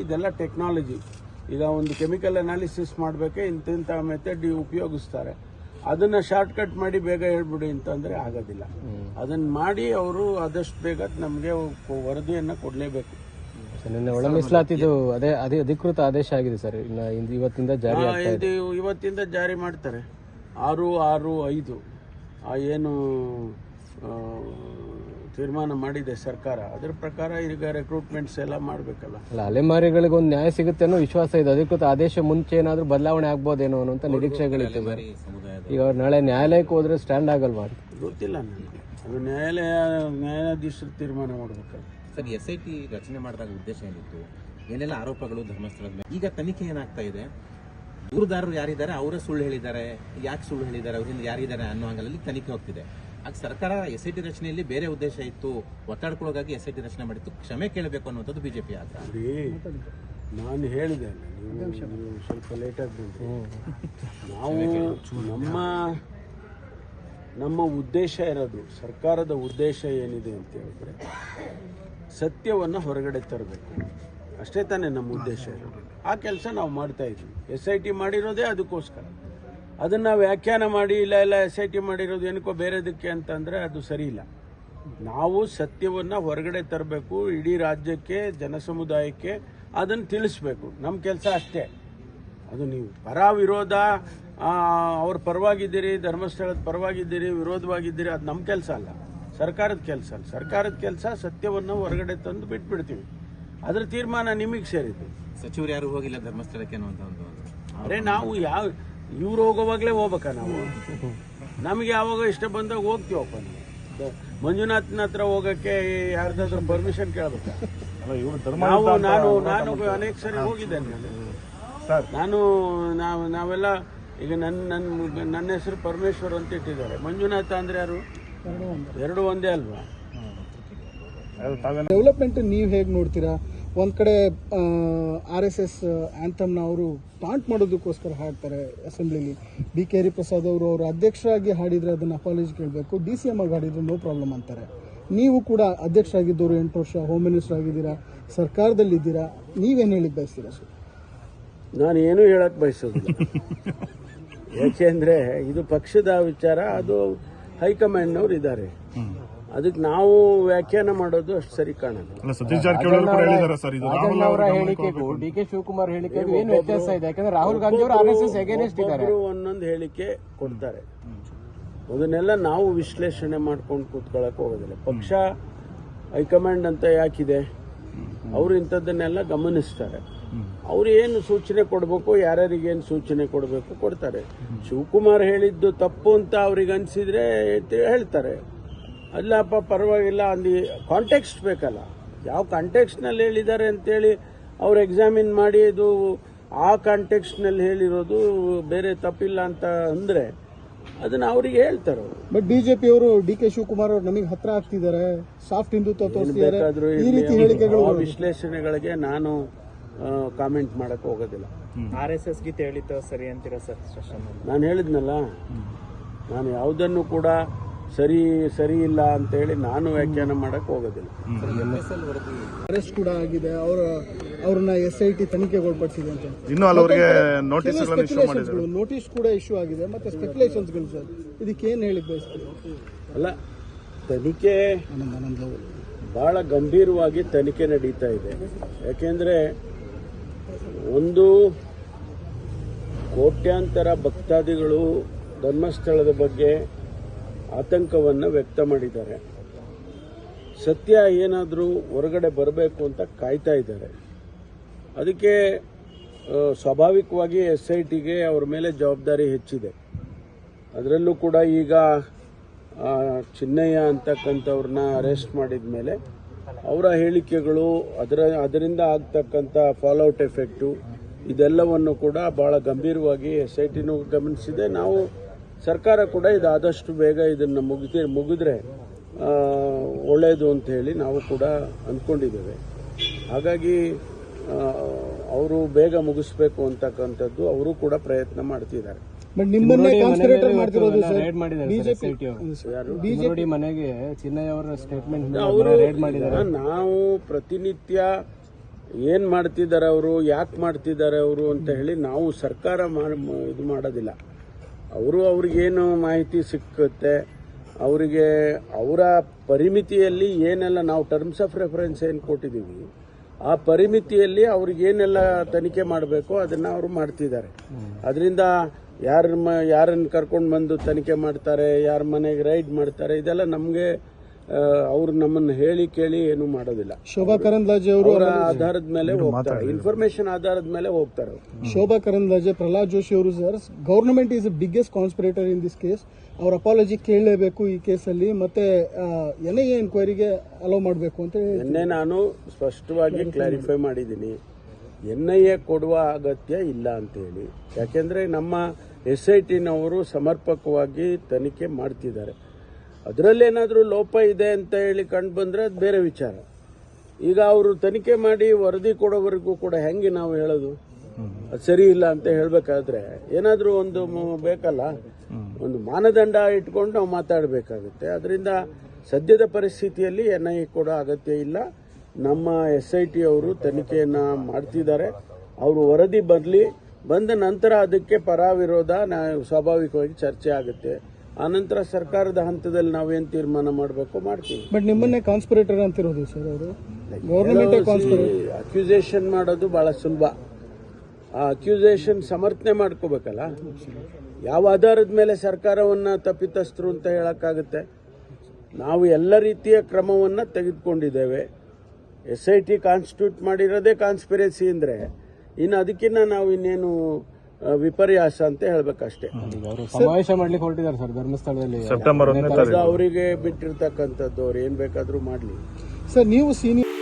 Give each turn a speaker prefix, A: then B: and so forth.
A: ಇದೆಲ್ಲ ಟೆಕ್ನಾಲಜಿ. ಈಗ ಒಂದು ಕೆಮಿಕಲ್ ಅನಾಲಿಸಿಸ್ ಮಾಡಬೇಕೆ ಇಂಥ ಮೆಥಡ್ ಉಪಯೋಗಿಸ್ತಾರೆ. ಅದನ್ನು ಶಾರ್ಟ್ಕಟ್ ಮಾಡಿ ಬೇಗ ಹೇಳ್ಬಿಡಿ ಅಂತಂದರೆ ಆಗೋದಿಲ್ಲ. ಅದನ್ನು ಮಾಡಿ ಅವರು ಆದಷ್ಟು ಬೇಗ ನಮಗೆ ವರದಿಯನ್ನು ಕೊಡಲೇಬೇಕು.
B: ನಿನ್ನೆ ಒಳ ಮೀಸಲಾತಿದು ಅದೇ ಅಧಿಕೃತ ಆದೇಶ ಆಗಿದೆ ಸರ್, ಇವತ್ತಿಂದ ಜಾರಿ
A: ಇವತ್ತಿಂದ ಜಾರಿ ಮಾಡ್ತಾರೆ. 6/6/5 ಏನು ತೀರ್ಮಾನ ಮಾಡಿದೆ ಸರ್ಕಾರ, ಅದರ ಪ್ರಕಾರ ಈಗ ರಿಕ್ರೂಟ್ಮೆಂಟ್ಸ್ ಎಲ್ಲ ಮಾಡಬೇಕಲ್ಲ.
B: ಅಲೆಮಾರಿಗಳಿಗೆ ಒಂದು ನ್ಯಾಯ ಸಿಗುತ್ತೆ ಅನ್ನೋ ವಿಶ್ವಾಸ ಇದೆ. ಅಧಿಕೃತ ಆದೇಶ ಮುಂಚೆ ಏನಾದರೂ ಬದಲಾವಣೆ ಆಗ್ಬೋದೇನೋ ಅನ್ನೋ ನಿರೀಕ್ಷೆಗಳಿತ್ತು. ಈಗ ಅವ್ರು ನಾಳೆ ನ್ಯಾಯಾಲಯಕ್ಕೆ ಹೋದ್ರೆ ಸ್ಟ್ಯಾಂಡ್ ಆಗಲ್ವಾ?
A: ಗೊತ್ತಿಲ್ಲ ನನಗೆ, ಅದು ನ್ಯಾಯಾಧೀಶರು ತೀರ್ಮಾನ ಮಾಡಬೇಕಲ್ಲ.
C: ಸರ್, SIT ರಚನೆ ಮಾಡಿದಾಗ ಉದ್ದೇಶ ಏನಿತ್ತು? ಏನೆಲ್ಲ ಆರೋಪಗಳು ಧರ್ಮಸ್ಥಳದ ಮೇಲೆ? ಈಗ ತನಿಖೆ ಏನಾಗ್ತಾ ಇದೆ? ದೂರುದಾರರು ಯಾರಿದ್ದಾರೆ ಅವರೇ ಸುಳ್ಳು ಹೇಳಿದ್ದಾರೆ, ಯಾಕೆ ಸುಳ್ಳು ಹೇಳಿದ್ದಾರೆ, ಅವರಿಂದ ಯಾರಿದ್ದಾರೆ ಅನ್ನೋ ಅಂಗಲಲ್ಲಿ ತನಿಖೆ ಹೋಗ್ತಿದೆ. ಆಗ ಸರ್ಕಾರ SIT ರಚನೆಯಲ್ಲಿ ಬೇರೆ ಉದ್ದೇಶ ಇತ್ತು, ಒತ್ತಡಕ್ಕೊಳಗಾಗಿ SIT ರಚನೆ ಮಾಡಿತ್ತು, ಕ್ಷಮೆ ಕೇಳಬೇಕು ಅನ್ನುವಂಥದ್ದು ಬಿಜೆಪಿ ಆಗ.
A: ನಾನು ಹೇಳಿದೆ, ನೀವು ಸ್ವಲ್ಪ ಲೇಟಾಗಿ ಬಂದ್ರಿ. ನಾವು ನಮ್ಮ ಉದ್ದೇಶ ಇರೋದು, ಸರ್ಕಾರದ ಉದ್ದೇಶ ಏನಿದೆ ಅಂತ ಹೇಳಿದ್ರೆ ಸತ್ಯವನ್ನು ಹೊರಗಡೆ ತರಬೇಕು, ಅಷ್ಟೇ ತಾನೇ ನಮ್ಮ ಉದ್ದೇಶ ಇರೋದು. ಆ ಕೆಲಸ ನಾವು ಮಾಡ್ತಾ ಇದ್ವಿ. SIT ಮಾಡಿರೋದೇ ಅದಕ್ಕೋಸ್ಕರ. ಅದನ್ನು ವ್ಯಾಖ್ಯಾನ ಮಾಡಿ ಇಲ್ಲ SIT ಮಾಡಿರೋದು ಏನಕ್ಕೋ ಬೇರೆದಕ್ಕೆ ಅಂತಂದರೆ ಅದು ಸರಿ ಇಲ್ಲ. ನಾವು ಸತ್ಯವನ್ನು ಹೊರಗಡೆ ತರಬೇಕು, ಇಡೀ ರಾಜ್ಯಕ್ಕೆ, ಜನಸಮುದಾಯಕ್ಕೆ ಅದನ್ನು ತಿಳಿಸ್ಬೇಕು. ನಮ್ಮ ಕೆಲಸ ಅಷ್ಟೇ. ಅದು ನೀವು ಪರ ವಿರೋಧ, ಅವ್ರ ಪರವಾಗಿದ್ದೀರಿ, ಧರ್ಮಸ್ಥಳದ ಪರವಾಗಿದ್ದೀರಿ, ವಿರೋಧವಾಗಿದ್ದೀರಿ, ಅದು ನಮ್ಮ ಕೆಲಸ ಅಲ್ಲ, ಸರ್ಕಾರದ ಕೆಲಸ ಅಲ್ಲ. ಸರ್ಕಾರದ ಕೆಲಸ ಸತ್ಯವನ್ನು ಹೊರಗಡೆ ತಂದು ಬಿಟ್ಬಿಡ್ತೀವಿ. ಅದರ ತೀರ್ಮಾನ ನಿಮಗೆ ಸೇರಿದ್ದು.
C: ಸಚಿವರು ಯಾರು ಹೋಗಿಲ್ಲ ಧರ್ಮಸ್ಥಳಕ್ಕೆ ಅನ್ನುವಂಥ ಒಂದು
A: ಅರೆ ನಾವು ಇವ್ರು ಹೋಗೋವಾಗಲೇ ಹೋಗ್ಬೇಕಾ ನಾವು? ನಮಗೆ ಯಾವಾಗ ಇಷ್ಟ ಬಂದಾಗ ಹೋಗ್ತೀವಪ್ಪ. ನಾವು ಮಂಜುನಾಥನ ಹತ್ರ ಹೋಗೋಕ್ಕೆ ಯಾರ್ದಾದ್ರೂ ಪರ್ಮಿಷನ್ ಕೇಳಬೇಕಾ? ನಾನು ಅನೇಕ ಸರಿ ಹೋಗಿದ್ದೇನೆ. ನಾವೆಲ್ಲ ಈಗ ನನ್ನ ಹೆಸರು ಪರಮೇಶ್ವರ್ ಅಂತ ಇಟ್ಟಿದ್ದಾರೆ. ಮಂಜುನಾಥ ಅಂದ್ರೆ ಯಾರು? ಎರಡು ಒಂದೇ ಅಲ್ವಾ?
D: ಡೆವಲಪ್ಮೆಂಟ್ ನೀವು ಹೇಗೆ ನೋಡ್ತೀರಾ? ಒಂದು ಕಡೆ RSS ಆ್ಯಂಥಮ್ನ ಅವರು ಟಾಂಟ್ ಮಾಡೋದಕ್ಕೋಸ್ಕರ ಹಾಡ್ತಾರೆ ಅಸೆಂಬ್ಲಿಲಿ. BK ಹರಿಪ್ರಸಾದ್ ಅವರು ಅಧ್ಯಕ್ಷರಾಗಿ ಹಾಡಿದರೆ ಅದನ್ನು ಅಪಾಲಜಿ ಕೇಳಬೇಕು, DCM ಆಗಿ ಹಾಡಿದರೆ ನೋ ಪ್ರಾಬ್ಲಮ್ ಅಂತಾರೆ. ನೀವು ಕೂಡ ಅಧ್ಯಕ್ಷರಾಗಿದ್ದವರು 8 ವರ್ಷ, ಹೋಮ್ ಮಿನಿಸ್ಟರ್ ಆಗಿದ್ದೀರಾ, ಸರ್ಕಾರದಲ್ಲಿದ್ದೀರಾ, ನೀವೇನು ಹೇಳಿಕ್ಕೆ ಬಯಸ್ತೀರಾ ಸರ್?
A: ನಾನು ಏನೂ ಹೇಳಕ್ಕೆ ಬಯಸೋದಿಲ್ಲ. ಯಾಕೆಂದರೆ ಇದು ಪಕ್ಷದ ವಿಚಾರ, ಅದು ಹೈಕಮಾಂಡ್ನವ್ರು ಇದ್ದಾರೆ. ಅದಕ್ಕೆ ನಾವು ವ್ಯಾಖ್ಯಾನ ಮಾಡೋದು ಅಷ್ಟು ಸರಿ ಕಾಣಲ್ಲ.
B: ಸತೀಶ್ ಜಾರಕಿಹೊಳಿ ಅವರ ಹೇಳಿಕೆಗೂ DK ಶಿವಕುಮಾರ್ ಹೇಳಿಕೆಗೂ ಏನು ವ್ಯತ್ಯಾಸ ಇದೆ? ಯಾಕಂದ್ರೆ ರಾಹುಲ್ ಗಾಂಧಿ ಅವರು RSS ಅಗೇನೆಸ್ಟ್ ಇದ್ದಾರೆ.
A: ಒಂದೊಂದು ಹೇಳಿಕೆ ಕೊಡ್ತಾರೆ, ಅದನ್ನೆಲ್ಲ ನಾವು ವಿಶ್ಲೇಷಣೆ ಮಾಡ್ಕೊಂಡು ಕೂತ್ಕೊಳ್ಳೋಕೆ ಹೋಗೋದಿಲ್ಲ. ಪಕ್ಷ ಹೈಕಮಾಂಡ್ ಅಂತ ಯಾಕಿದೆ? ಅವರು ಇಂಥದ್ದನ್ನೆಲ್ಲ ಗಮನಿಸ್ತಾರೆ. ಅವ್ರು ಏನು ಸೂಚನೆ ಕೊಡಬೇಕು, ಯಾರ್ಯಾರಿಗೇನು ಸೂಚನೆ ಕೊಡಬೇಕು ಕೊಡ್ತಾರೆ. ಶಿವಕುಮಾರ್ ಹೇಳಿದ್ದು ತಪ್ಪು ಅಂತ ಅವ್ರಿಗೆ ಅನಿಸಿದ್ರೆ ಹೇಳ್ತಾರೆ, ಅಲ್ಲಪ್ಪ ಪರವಾಗಿಲ್ಲ, ಅಲ್ಲಿ ಕಾಂಟೆಕ್ಸ್ಟ್ ಬೇಕಲ್ಲ. ಯಾವ ಕಾಂಟೆಕ್ಸ್ಟ್ನಲ್ಲಿ ಹೇಳಿದ್ದಾರೆ ಅಂತೇಳಿ ಅವ್ರು ಎಕ್ಸಾಮಿನ್ ಮಾಡಿ ಇದು ಆ ಕಾಂಟೆಕ್ಸ್ಟ್ನಲ್ಲಿ ಹೇಳಿರೋದು ಬೇರೆ ತಪ್ಪಿಲ್ಲ ಅಂತ ಅಂದರೆ ಅದನ್ನು ಅವರಿಗೆ ಹೇಳ್ತಾರೆ.
D: ಬಟ್ BJP ಅವರು DK ಶಿವಕುಮಾರ್ ಅವರು ನಮಗೆ ಹತ್ರ ಆಗ್ತಿದ್ದಾರೆ, ಸಾಫ್ಟ್ ಹಿಂದುತ್ವ ತೋರಿಸ್ತಿದ್ದಾರೆ, ಈ ರೀತಿ ಹೇಳಿಕೆಗಳು.
A: ವಿಶ್ಲೇಷಣೆಗಳಿಗೆ ನಾನು ಕಾಮೆಂಟ್ ಮಾಡಕ್ಕೆ ಹೋಗೋದಿಲ್ಲ.
E: RSS ಗೀತೆ ಹೇಳಿದ್ದು ಸರಿ ಅಂತೀರಾ ಸರ್?
A: ನಾನು ಹೇಳಿದ್ನಲ್ಲ, ನಾನು ಯಾವುದನ್ನು ಕೂಡ ಸರಿ ಇಲ್ಲ ಅಂತೇಳಿ ನಾನು ವ್ಯಾಖ್ಯಾನ ಮಾಡಕ್ಕೆ ಹೋಗೋದಿಲ್ಲ.
D: ಅರೆಸ್ಟ್ ಕೂಡ ಆಗಿದೆ, ಅವ್ರನ್ನ SIT ತನಿಖೆಗೆ ಒಳಪಡಿಸಿದೆ ಅಂತ
F: ಇನ್ನೂ ಅವರಿಗೆ
D: ನೋಟಿಸ್ ಕೂಡ ಇಶ್ಯೂ ಆಗಿದೆ, ಮತ್ತೆ ಸ್ಪೆಕ್ಯುಲೇಷನ್ಸ್ಗಳು ಸರ್. ಇದಕ್ಕೇನು ಹೇಳಿ ಬಯಸ್ತೀವಿ?
A: ಅಲ್ಲ, ತನಿಖೆ ಬಹಳ ಗಂಭೀರವಾಗಿ ತನಿಖೆ ನಡೀತಾ ಇದೆ. ಯಾಕೆಂದರೆ ಒಂದು ಕೋಟ್ಯಾಂತರ ಭಕ್ತಾದಿಗಳು ಧರ್ಮಸ್ಥಳದ ಬಗ್ಗೆ ಆತಂಕವನ್ನು ವ್ಯಕ್ತ ಮಾಡಿದ್ದಾರೆ. ಸತ್ಯ ಏನಾದರೂ ಹೊರಗಡೆ ಬರಬೇಕು ಅಂತ ಕಾಯ್ತಾ ಇದ್ದಾರೆ. ಅದಕ್ಕೆ ಸ್ವಾಭಾವಿಕವಾಗಿ SITಗೆ ಅವ್ರ ಮೇಲೆ ಜವಾಬ್ದಾರಿ ಹೆಚ್ಚಿದೆ. ಅದರಲ್ಲೂ ಕೂಡ ಈಗ ಚಿನ್ನಯ್ಯ ಅಂತಕ್ಕಂಥವ್ರನ್ನ ಅರೆಸ್ಟ್ ಮಾಡಿದ ಮೇಲೆ ಅವರ ಹೇಳಿಕೆಗಳು, ಅದರಿಂದ ಆಗ್ತಕ್ಕಂಥ ಫಾಲೋಔಟ್ ಎಫೆಕ್ಟು, ಇದೆಲ್ಲವನ್ನು ಕೂಡ ಭಾಳ ಗಂಭೀರವಾಗಿ SITನೂ ಗಮನಿಸಿದೆ. ನಾವು ಸರ್ಕಾರ ಕೂಡ ಇದು ಆದಷ್ಟು ಬೇಗ ಇದನ್ನು ಮುಗಿದ್ರೆ ಒಳ್ಳೆಯದು ಅಂತ ಹೇಳಿ ನಾವು ಕೂಡ ಅಂದ್ಕೊಂಡಿದ್ದೇವೆ. ಹಾಗಾಗಿ ಅವರು ಬೇಗ ಮುಗಿಸ್ಬೇಕು ಅಂತಕ್ಕಂಥದ್ದು ಅವರು ಕೂಡ ಪ್ರಯತ್ನ ಮಾಡ್ತಿದ್ದಾರೆ.
B: ಮನೆಗೆ ಚಿನ್ನಯ್ಯ ಅವರ ಸ್ಟೇಟ್ಮೆಂಟ್
A: ನಾವು ಪ್ರತಿನಿತ್ಯ ಏನು ಮಾಡ್ತಿದ್ದಾರೆ ಅವರು, ಯಾಕೆ ಮಾಡ್ತಿದ್ದಾರೆ ಅವರು ಅಂತ ಹೇಳಿ ನಾವು ಸರ್ಕಾರ ಇದು ಮಾಡೋದಿಲ್ಲ. ಅವ್ರಿಗೇನು ಮಾಹಿತಿ ಸಿಕ್ಕುತ್ತೆ, ಅವರಿಗೆ ಅವರ ಪರಿಮಿತಿಯಲ್ಲಿ ಏನೆಲ್ಲ ನಾವು ಟರ್ಮ್ಸ್ ಆಫ್ ರೆಫರೆನ್ಸ್ ಏನು ಕೊಟ್ಟಿದ್ದೀವಿ ಆ ಪರಿಮಿತಿಯಲ್ಲಿ ಅವ್ರಿಗೇನೆಲ್ಲ ತನಿಖೆ ಮಾಡಬೇಕು ಅದನ್ನು ಅವರು ಮಾಡ್ತಿದ್ದಾರೆ. ಅದರಿಂದ ಯಾರನ್ನು ಕರ್ಕೊಂಡು ಬಂದು ತನಿಖೆ ಮಾಡ್ತಾರೆ, ಯಾರ ಮನೆಗೆ ರೈಡ್ ಮಾಡ್ತಾರೆ, ಇದೆಲ್ಲ ನಮಗೆ ಅವ್ರು ನಮ್ಮನ್ನು ಹೇಳಿ ಕೇಳಿ ಏನು ಮಾಡೋದಿಲ್ಲ.
D: ಶೋಭಾ ಕರಂದ್ಲಾಜೆ ಅವರು
A: ಅವರ ಆಧಾರದ ಮೇಲೆ ಹೋಗ್ತಾರೆ, ಇನ್ಫಾರ್ಮೇಶನ್ ಆಧಾರದ ಮೇಲೆ ಹೋಗ್ತಾರೆ.
D: ಶೋಭಾ ಕರಂದ್ಲಾಜೆ, ಪ್ರಹ್ಲಾದ್ ಜೋಶಿ ಅವರು sir, government is the biggest conspirator in this case. ಅವ್ರ ಅಪಾಲಜಿ ಕೇಳಲೇಬೇಕು ಈ ಕೇಸಲ್ಲಿ, ಮತ್ತೆ NIA ಎನ್ಕ್ವೈರಿಗೆ ಅಲೋ ಮಾಡಬೇಕು ಅಂತ
A: ನಿನ್ನೆ ನಾನು ಸ್ಪಷ್ಟವಾಗಿ ಕ್ಲಾರಿಫೈ ಮಾಡಿದ್ದೀನಿ. NIA ಕೊಡುವ ಅಗತ್ಯ ಇಲ್ಲ ಅಂತೇಳಿ. ಯಾಕೆಂದರೆ ನಮ್ಮ SITನವರು ಸಮರ್ಪಕವಾಗಿ ತನಿಖೆ ಮಾಡ್ತಿದ್ದಾರೆ. ಅದರಲ್ಲೇನಾದರೂ ಲೋಪ ಇದೆ ಅಂತ ಹೇಳಿ ಕಂಡು ಬಂದರೆ ಅದು ಬೇರೆ ವಿಚಾರ. ಈಗ ಅವರು ತನಿಖೆ ಮಾಡಿ ವರದಿ ಕೊಡೋವರೆಗೂ ಕೂಡ ಹೆಂಗೆ ನಾವು ಹೇಳೋದು? ಅದು ಸರಿ ಇಲ್ಲ ಅಂತ ಹೇಳಬೇಕಾದ್ರೆ ಏನಾದರೂ ಒಂದು ಬೇಕಲ್ಲ, ಒಂದು ಮಾನದಂಡ ಇಟ್ಕೊಂಡು ನಾವು ಮಾತಾಡಬೇಕಾಗುತ್ತೆ. ಅದರಿಂದ ಸದ್ಯದ ಪರಿಸ್ಥಿತಿಯಲ್ಲಿ NIA ಕೊಡೋ ಅಗತ್ಯ ಇಲ್ಲ. ನಮ್ಮ SIT ಅವರು ತನಿಖೆಯನ್ನು ಮಾಡ್ತಿದ್ದಾರೆ. ಅವರು ವರದಿ ಬಂದ ನಂತರ ಅದಕ್ಕೆ ಪರ ವಿರೋಧ ಸ್ವಾಭಾವಿಕವಾಗಿ ಚರ್ಚೆ ಆಗುತ್ತೆ. ಆನಂತರ ಸರ್ಕಾರದ ಹಂತದಲ್ಲಿ ನಾವೇನು ತೀರ್ಮಾನ ಮಾಡಬೇಕು ಮಾಡ್ತೀವಿ.
D: ಬಟ್ ನಿಮ್ಮನ್ನೇ ಕಾನ್ಸ್ಪಿರೇಟರ್ ಅಂತಿರೋದು ಸರ್ ಅವರು. ಗವರ್ನಮೆಂಟ್
A: ಅಕ್ಯುಸೇಷನ್ ಮಾಡೋದು ಬಹಳ ಸುಲಭ. ಆ ಅಕ್ಯುಸೇಷನ್ ಸಮರ್ಥನೆ ಮಾಡ್ಕೋಬೇಕಲ್ಲ. ಯಾವ ಆಧಾರದ ಮೇಲೆ ಸರ್ಕಾರವನ್ನು ತಪ್ಪಿತಸ್ಥರು ಅಂತ ಹೇಳಕ್ಕಾಗುತ್ತೆ? ನಾವು ಎಲ್ಲ ರೀತಿಯ ಕ್ರಮವನ್ನು ತೆಗೆದುಕೊಂಡಿದ್ದೇವೆ. SIT ಕಾನ್ಸ್ಟಿಟ್ಯೂಟ್ ಮಾಡಿರೋದೇ ಕಾನ್ಸ್ಪಿರೆಸಿ ಅಂದರೆ ಇನ್ನು ಅದಕ್ಕಿಂತ ನಾವು ಇನ್ನೇನು ವಿಪರ್ಯಾಸ ಅಂತ ಹೇಳ್ಬೇಕಷ್ಟೇ.
B: ಅವರು ಸಮಾವೇಶ ಮಾಡ್ಲಿಕ್ಕೆ ಹೊರಟಿದ್ದಾರೆ ಸರ್ ಧರ್ಮಸ್ಥಳದಲ್ಲಿ
A: ಅವರಿಗೆ ಬಿಟ್ಟಿರ್ತಕ್ಕಂಥದ್ದು, ಅವ್ರು ಏನ್ ಬೇಕಾದ್ರೂ ಮಾಡ್ಲಿ
D: ಸರ್. ನೀವು ಸೀನಿಯರ್